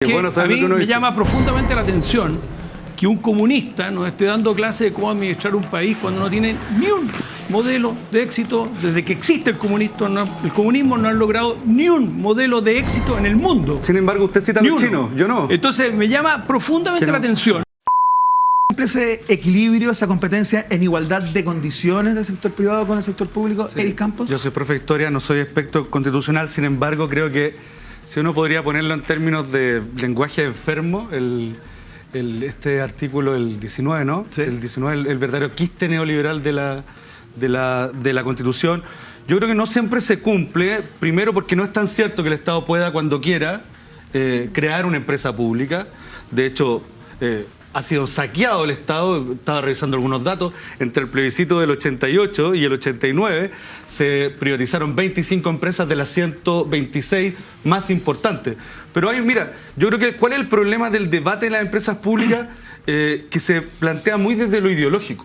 Bueno, a mí me llama profundamente la atención que un comunista nos esté dando clase de cómo administrar un país cuando no tiene ni un modelo de éxito. Desde que existe el comunismo no han logrado ni un modelo de éxito en el mundo. Sin embargo, usted cita a los chinos, yo no. Entonces me llama profundamente la atención. Ese equilibrio, esa competencia en igualdad de condiciones del sector privado con el sector público, sí. Eric Campos. Yo soy profe de historia, no soy experto constitucional, sin embargo creo que si uno podría ponerlo en términos de lenguaje enfermo, este artículo, el 19, ¿no? Sí. El 19, el verdadero quiste neoliberal de la Constitución, yo creo que no siempre se cumple, primero porque no es tan cierto que el Estado pueda cuando quiera crear una empresa pública. De hecho, ha sido saqueado el Estado. Estaba revisando algunos datos. Entre el plebiscito del 88 y el 89 se privatizaron 25 empresas de las 126 más importantes. Pero mira, yo creo que ¿cuál es el problema del debate de las empresas públicas? Que se plantea muy desde lo ideológico.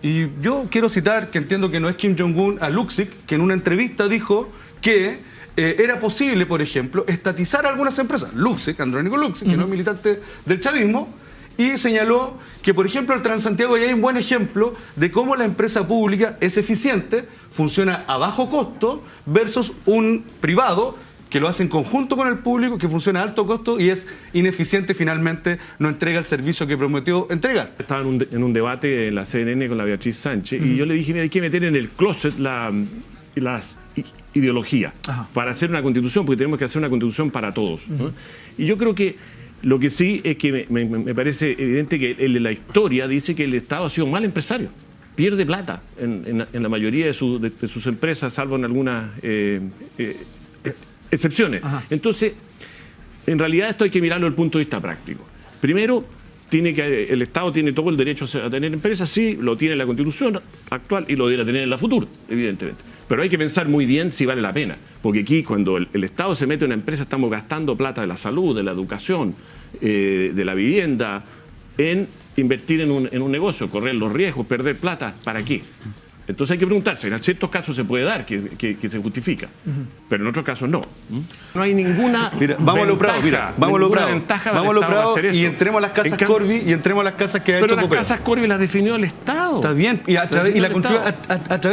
Y yo quiero citar, que entiendo que no es Kim Jong-un, a Luksic, que en una entrevista dijo que era posible, por ejemplo, estatizar algunas empresas. Luksic, Andrónico Luksic, que no es militante del chavismo, y señaló que, por ejemplo, el Transantiago ya hay un buen ejemplo de cómo la empresa pública es eficiente, funciona a bajo costo, versus un privado que lo hace en conjunto con el público, que funciona a alto costo y es ineficiente, finalmente no entrega el servicio que prometió entregar. Estaba en un debate en la CNN con la Beatriz Sánchez y yo le dije, mira, hay que meter en el closet las ideologías para hacer una constitución, porque tenemos que hacer una constitución para todos, ¿no? Y yo creo que lo que sí es que me parece evidente que la historia dice que el Estado ha sido un mal empresario. Pierde plata en la mayoría de sus empresas, salvo en algunas excepciones. Entonces, en realidad esto hay que mirarlo desde el punto de vista práctico. Primero, el Estado tiene todo el derecho a tener empresas, sí, lo tiene la Constitución actual y lo deberá tener en la futura, evidentemente. Pero hay que pensar muy bien si vale la pena, porque aquí cuando el Estado se mete en una empresa estamos gastando plata de la salud, de la educación, de la vivienda, en invertir en un negocio, correr los riesgos, perder plata, ¿para qué? Entonces hay que preguntarse, en ciertos casos se puede dar que se justifica, pero en otros casos no. No hay ninguna vamos a lo Prado, ventaja vamos a lo Prado y entremos a las casas Corby y entremos a las casas que ha hecho Copero. Pero las casas Corby las definió el Estado. Está bien, y a través de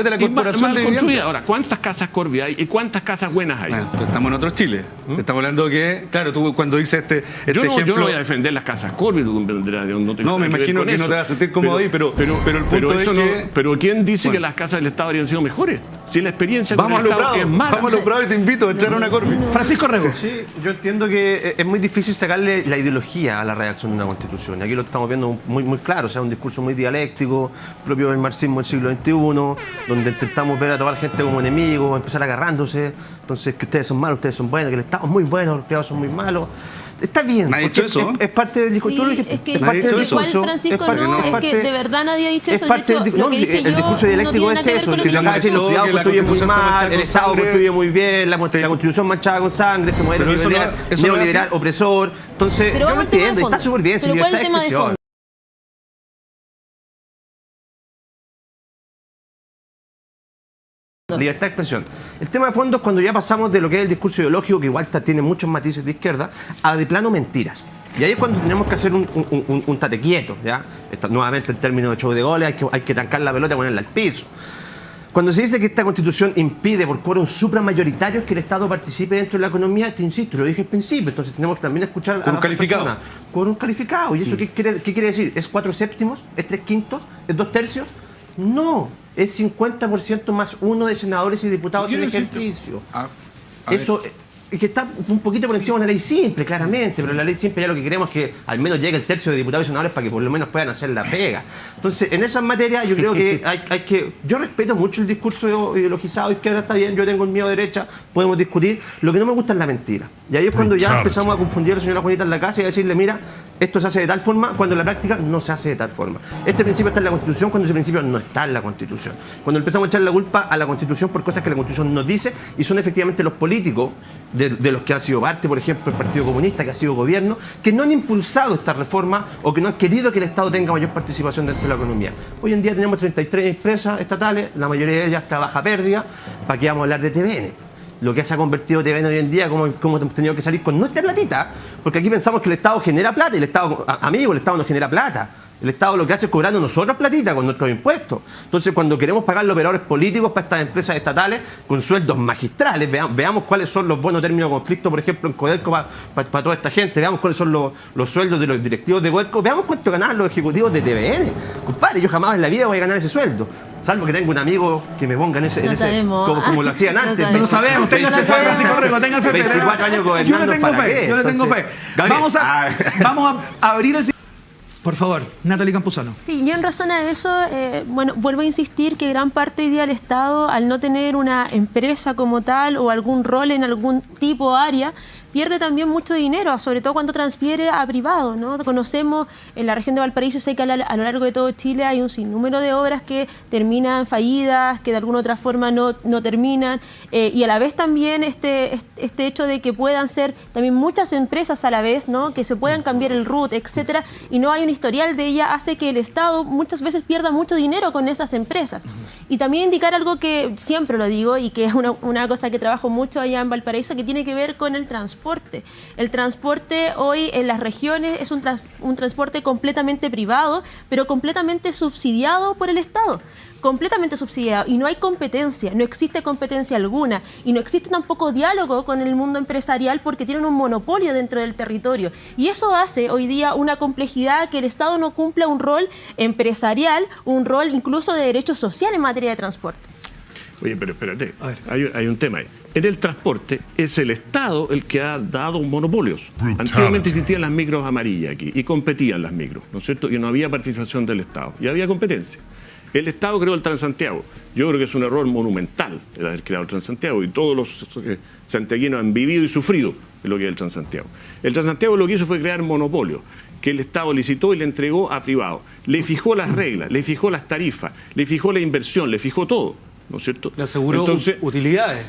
la corporación de vivienda. Ahora, ¿cuántas casas Corby hay y cuántas casas buenas hay? Bueno, pero estamos en otro Chile. Estamos hablando que, claro, tú cuando dices ejemplo... Yo no voy a defender las casas Corby. No, me imagino que no te vas a sentir cómodo ahí, pero el punto es que... Pero ¿quién dice que las casas del Estado habrían sido mejores? Si la experiencia con el Estado es mala. Vamos a lo Prado y te invito a entrar a una Corby. Francisco Rego. Sí, yo entiendo que es muy difícil sacarle la ideología a la redacción de una constitución. Y aquí lo estamos viendo muy claro, o sea, un discurso muy dialéctico, propio del marxismo del siglo XXI, donde intentamos ver a toda la gente como enemigos, empezar agarrándose. Entonces, que ustedes son malos, ustedes son buenos, que el Estado es muy bueno, los privados son muy malos. Está bien, ¿me ha dicho eso? Es parte del discurso. Sí, es que igual, Francisco, es que de verdad nadie ha dicho eso. De hecho, el discurso dialéctico es eso. Si lo acaba de decir, los privados construyen muy mal, el Estado construye muy bien, la Constitución manchada con sangre, este modelo neoliberal opresor. Entonces, yo lo entiendo, está súper bien, sin libertad de expresión. Libertad de expresión. El tema de fondo es cuando ya pasamos de lo que es el discurso ideológico, que igual tiene muchos matices de izquierda, a de plano mentiras. Y ahí es cuando tenemos que hacer un tate quieto, ¿ya? Nuevamente en términos de show de goles, hay que trancar la pelota y ponerla al piso. Cuando se dice que esta Constitución impide por quórum supramayoritarios que el Estado participe dentro de la economía, te insisto, lo dije al principio, entonces tenemos que también escuchar a las personas. Con un calificado. ¿Y eso qué quiere decir? ¿Es 4/7? ¿Es 3/5? ¿Es 2/3? No, es 50% más 1 de senadores y diputados en ejercicio. Eso es que está un poquito por encima de una ley simple, claramente, pero la ley simple ya lo que queremos es que al menos llegue el tercio de diputados y senadores para que por lo menos puedan hacer la pega. Entonces, en esas materias yo creo que hay que... Yo respeto mucho el discurso ideologizado, izquierda está bien, yo tengo el mío derecha, podemos discutir. Lo que no me gusta es la mentira. Y ahí es cuando ya empezamos a confundir a la señora Juanita en la casa y a decirle, mira, esto se hace de tal forma, cuando en la práctica no se hace de tal forma. Este principio está en la Constitución cuando ese principio no está en la Constitución. Cuando empezamos a echar la culpa a la Constitución por cosas que la Constitución nos dice y son efectivamente los políticos de los que han sido parte, por ejemplo, el Partido Comunista, que ha sido gobierno, que no han impulsado esta reforma o que no han querido que el Estado tenga mayor participación dentro de la economía. Hoy en día tenemos 33 empresas estatales, la mayoría de ellas está a baja pérdida. ¿Para qué vamos a hablar de TVN? lo que se ha convertido TVN hoy en día, como hemos tenido que salir con nuestra platita, porque aquí pensamos que el Estado genera plata, y el Estado, amigo, el Estado no genera plata. El Estado lo que hace es cobrarnos nosotros platita con nuestros impuestos. Entonces, cuando queremos pagar los operadores políticos para estas empresas estatales con sueldos magistrales, veamos cuáles son los buenos términos de conflicto, por ejemplo, en Codelco para toda esta gente, veamos cuáles son los sueldos de los directivos de Codelco, veamos cuánto ganaban los ejecutivos de TVN. Compadre, yo jamás en la vida voy a ganar ese sueldo. Salvo que tengo un amigo que me ponga en ese como lo hacían antes. No sabemos, téngase fe, Francisco Rego, téngase fe. 24 años gobernando. Yo le tengo fe. Vamos a abrir el... Por favor, Natalie Campuzano. Sí, yo en razón a eso, bueno, vuelvo a insistir que gran parte hoy día del Estado, al no tener una empresa como tal o algún rol en algún tipo de área, pierde también mucho dinero, sobre todo cuando transfiere a privado, ¿no? Conocemos en la región de Valparaíso, sé que a lo largo de todo Chile hay un sinnúmero de obras que terminan fallidas, que de alguna u otra forma no terminan, y a la vez también este hecho de que puedan ser también muchas empresas a la vez, ¿no? Que se puedan cambiar el RUT, etcétera, y no hay un historial de ella, hace que el Estado muchas veces pierda mucho dinero con esas empresas. Y también indicar algo que siempre lo digo y que es una cosa que trabajo mucho allá en Valparaíso, que tiene que ver con el transporte. El transporte hoy en las regiones es un transporte completamente privado, pero completamente subsidiado por el Estado. Completamente subsidiado, y no hay competencia, no existe competencia alguna, y no existe tampoco diálogo con el mundo empresarial porque tienen un monopolio dentro del territorio, y eso hace hoy día una complejidad, que el Estado no cumpla un rol empresarial, un rol incluso de derecho social en materia de transporte. Oye, pero espérate, hay un tema ahí. En el transporte es el Estado el que ha dado monopolios. Antiguamente existían las micros amarillas aquí y competían las micros, ¿no es cierto? Y no había participación del Estado, y había competencia. El Estado creó el Transantiago. Yo creo que es un error monumental el haber creado el Transantiago, y todos los santiaguinos han vivido y sufrido de lo que es el Transantiago. El Transantiago lo que hizo fue crear monopolio, que el Estado licitó y le entregó a privado. Le fijó las reglas, le fijó las tarifas, le fijó la inversión, le fijó todo, ¿no es cierto? Le aseguró utilidades.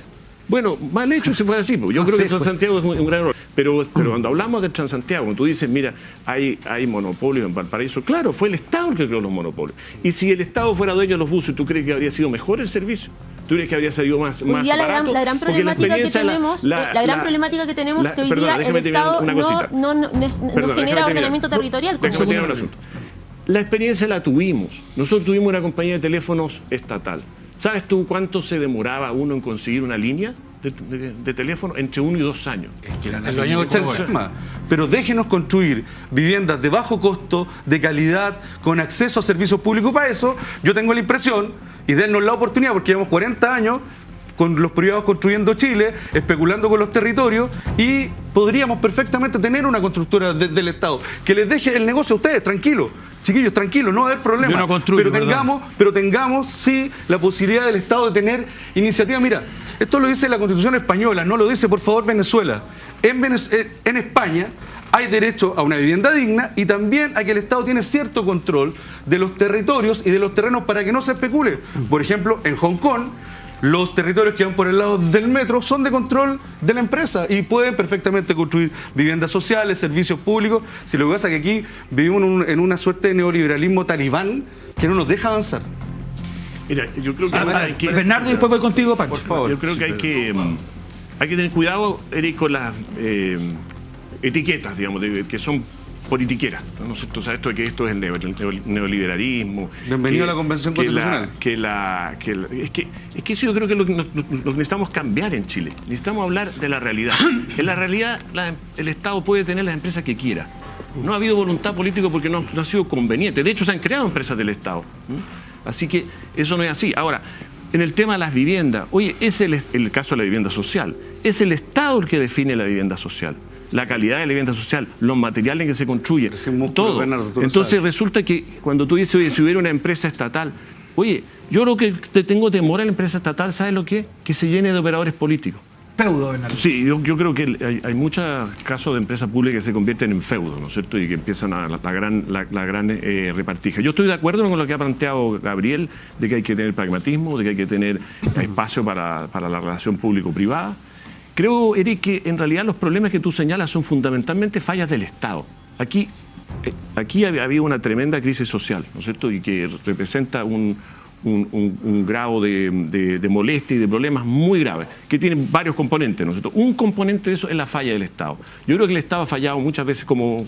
Bueno, mal hecho si fuera así. Yo creo que el Transantiago es un gran error. Pero cuando hablamos del Transantiago, cuando tú dices, mira, hay monopolios en Valparaíso, claro, fue el Estado el que creó los monopolios. Y si el Estado fuera dueño de los buses, ¿tú crees que habría sido mejor el servicio? ¿Tú crees que habría salido más barato? La gran problemática que tenemos, problemática que tenemos es que hoy día el Estado no genera ordenamiento territorial. La experiencia la tuvimos. Nosotros tuvimos una compañía de teléfonos estatal. ¿Sabes tú cuánto se demoraba uno en conseguir una línea de teléfono? Entre 1 y 2 años. En los años 80. Pero déjenos construir viviendas de bajo costo, de calidad, con acceso a servicios públicos. Para eso, yo tengo la impresión, y dennos la oportunidad, porque llevamos 40 años con los privados construyendo Chile, especulando con los territorios, y podríamos perfectamente tener una constructora del Estado que les deje el negocio a ustedes, tranquilos. Chiquillos, tranquilos, no va a haber problema. Yo no construyo, pero tengamos, sí, la posibilidad del Estado de tener iniciativa. Mira, esto lo dice la Constitución española, no lo dice, por favor, Venezuela. En España hay derecho a una vivienda digna, y también a que el Estado tiene cierto control de los territorios y de los terrenos para que no se especule. Por ejemplo, en Hong Kong, los territorios que van por el lado del metro son de control de la empresa y pueden perfectamente construir viviendas sociales, servicios públicos. Si lo que pasa es que aquí vivimos en una suerte de neoliberalismo talibán que no nos deja avanzar. Mira, yo creo que hay que... Bernardo, y después voy contigo, Pancho. Por favor. Yo creo que hay que tener cuidado, Eric, con las etiquetas, digamos, que son politiqueras, ¿no es cierto? O sea, esto de que esto es el neoliberalismo. Bienvenido a la Convención Constitucional. Es que eso yo creo que es lo que necesitamos cambiar en Chile. Necesitamos hablar de la realidad. En la realidad, el Estado puede tener las empresas que quiera. No ha habido voluntad política porque no ha sido conveniente. De hecho, se han creado empresas del Estado. Así que eso no es así. Ahora, en el tema de las viviendas, oye, es el caso de la vivienda social. Es el Estado el que define la vivienda social. La calidad de la vivienda social, los materiales en que se construyen, todo. Entonces resulta que cuando tú dices, oye, si hubiera una empresa estatal, oye, yo lo que te tengo temor a la empresa estatal, ¿sabes lo que es? Que se llene de operadores políticos. Feudo, Bernardo. Sí, yo creo que hay muchos casos de empresas públicas que se convierten en feudo, ¿no es cierto? Y que empiezan a la gran repartija. Yo estoy de acuerdo con lo que ha planteado Gabriel, de que hay que tener pragmatismo, de que hay que tener espacio para la relación público-privada. Creo, Eric, que en realidad los problemas que tú señalas son fundamentalmente fallas del Estado. Aquí había una tremenda crisis social, ¿no es cierto? Y que representa un grado de molestia y de problemas muy graves, que tienen varios componentes, ¿no es cierto? Un componente de eso es la falla del Estado. Yo creo que el Estado ha fallado muchas veces como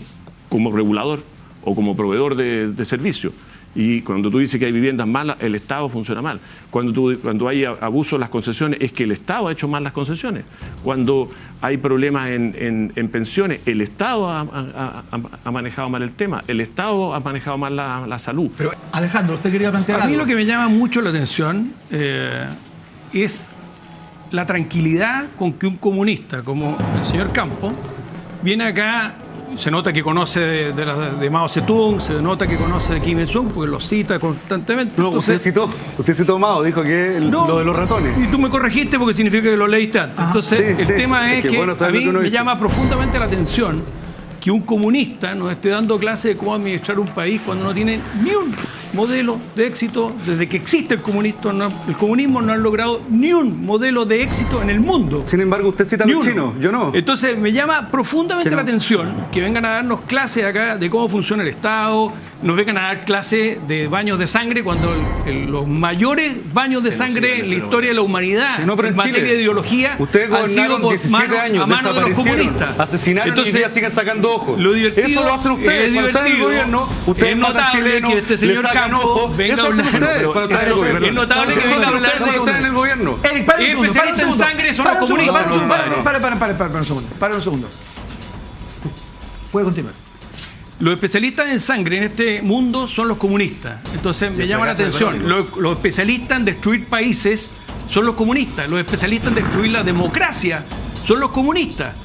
regulador o como proveedor de servicios. Y cuando tú dices que hay viviendas malas, el Estado funciona mal. Cuando hay abuso de las concesiones, es que el Estado ha hecho mal las concesiones. Cuando hay problemas en pensiones, el Estado ha manejado mal el tema. El Estado ha manejado mal la salud. Pero Alejandro, usted quería plantear A mí algo. lo que me llama mucho la atención es la tranquilidad con que un comunista como el señor Campos viene acá. Se nota que conoce de Mao Zedong, se nota que conoce de Kim Il-sung, porque lo cita constantemente. No, Entonces, usted citó Mao, dijo que lo de los ratones. Y tú me corregiste porque significa que lo leíste antes. Entonces, sí, el sí. tema es que bueno a saber mí lo que uno me dice. llama profundamente la atención que un comunista nos esté dando clases de cómo administrar un país cuando no tiene ni un modelo de éxito. Desde que existe el comunismo no ha logrado ni un modelo de éxito en el mundo. Sin embargo, usted cita a Ni los uno. chinos, yo no. Entonces me llama profundamente Que no. la atención que vengan a darnos clases acá de cómo funciona el Estado, nos vengan a dar clases de baños de sangre cuando los mayores baños de sangre en la historia de la humanidad Sí, no, pero en en materia Chile, de ideología ustedes han sido gobernaron por 17 años, a mano de los desaparecieron, comunistas. asesinaron y hoy día siguen sacando ojos. Lo divertido Eso lo hacen ustedes. es Cuando están en el divertido, gobierno, ustedes es matan notable chilenos, que este le señor sacan Campos ojos. venga Eso a hacen hablar. ustedes cuando están en el gobierno. Es notable que Eso venga a hacen hablar ustedes de cuando están en el gobierno. Eric, para un segundo, especialistas en sangre son los comunistas. Para un segundo. Puede continuar. Los especialistas en sangre en este mundo son los comunistas. Entonces me llama la atención. Los especialistas en destruir países son los comunistas. Los especialistas en destruir la democracia son los comunistas.